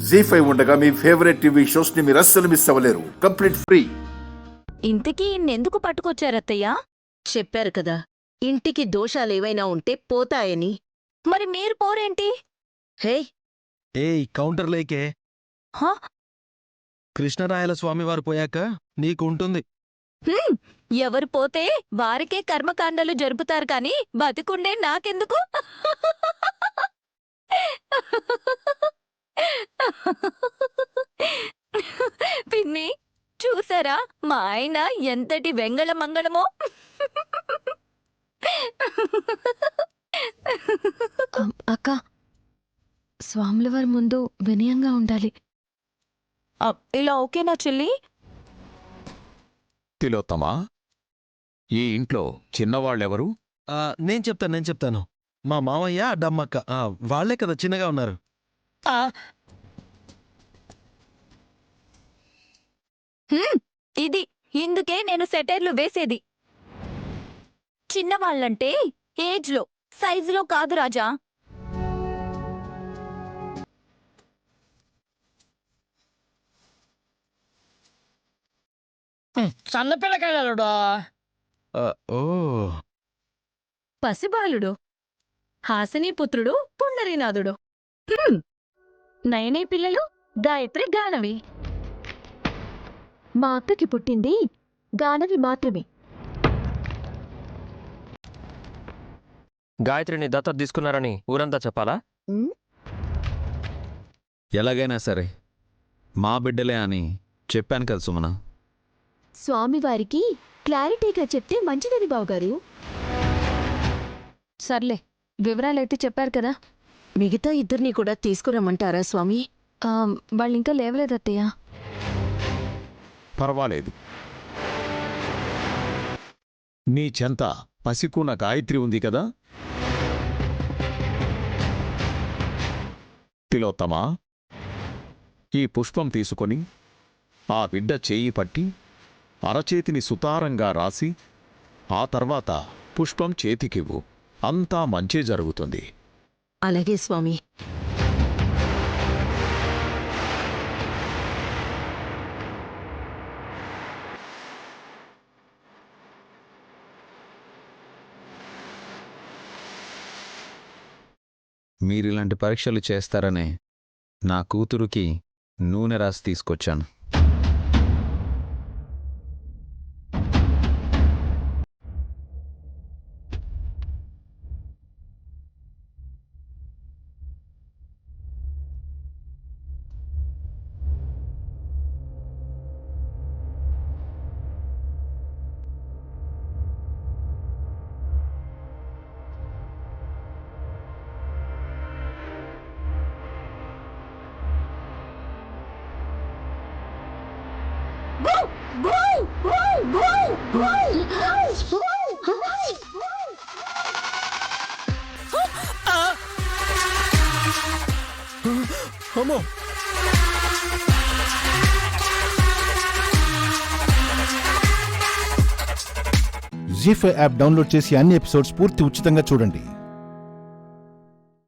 జీ5 ఉండగా మీ favourite TV shows ని మీరు అస్సలు మిస్ అవ్వలేరు. Complete free. ఇంతకీ ఇన్నెందుకు పట్టుకొచ్చారత్తయ్యా? చెప్పారు కదా, ఇంటికి దోషాలేవైనా ఉంటే పోతాయని. మరి మీరు పోరేంటి? హే, కౌంటర్లేకే. హా? కృష్ణరాయల స్వామివారు పోయాక నీకుంటుంది. ఎవరు పోతే వారికే కర్మకాండలు జరుపుతారు కాని బతికుండే నాకెందుకు? పిన్ని, చూసారా మా ఆయన ఎంతటి వెంగళ మంగళమో? అక్క, స్వాముల వారి ముందు వినయంగా ఉండాలి. ఇలా ఓకేనా చెల్లి? తిలోత్తమా, ఈ ఇంట్లో చిన్నవాళ్ళెవరు? నేను చెప్తాను. మా మామయ్య డమ్మక్క, వాళ్లే కదా చిన్నగా ఉన్నారు. ఇది ఇందుకే నేను సెటైర్లు వేసేది. చిన్నవాళ్ళంటే ఏజ్లో, సైజులో కాదు రాజా. సన్నపిల్లకాయలుడా, ఓ, పసిబాలుడు, హాసినీపుత్రుడు పుండరీనాథుడు, నయనీ పిల్లలు గాయత్రి గానవి. మా అక్కకి పుట్టింది గానవి మాత్రమే. గాయత్రిని దత్తత తీసుకున్నారని ఊరంతా చెప్పాలా? ఎలాగైనా సరే మా బిడ్డలే అని చెప్పాను కదా సుమన. స్వామివారికి క్లారిటీగా చెప్తే మంచిదని బావగారు. సర్లే, వివరాలైతే చెప్పారు కదా. మిగతా ఇద్దరిని కూడా తీసుకురమ్మంటారా స్వామి? వాళ్ళింకా లేవలేదత్తయ్య. పర్వాలేదు. నీ చెంత పసికూన గాయత్రి ఉంది కదా. తిలోత్తమా, ఈ పుష్పం తీసుకొని ఆ బిడ్డ చేయి పట్టి అరచేతిని సుతారంగా రాసి ఆ తర్వాత పుష్పం చేతికివ్వు. అంతా మంచే జరుగుతుంది. అలాగే స్వామి. మీరిలాంటి పరీక్షలు చేస్తారనే నా కూతురుకి నూనె రాసి తీసుకొచ్చాను. అమ్మో, జీ5 యాప్ డౌన్లోడ్ చేసి అన్ని ఎపిసోడ్స్ పూర్తి ఉచితంగా చూడండి.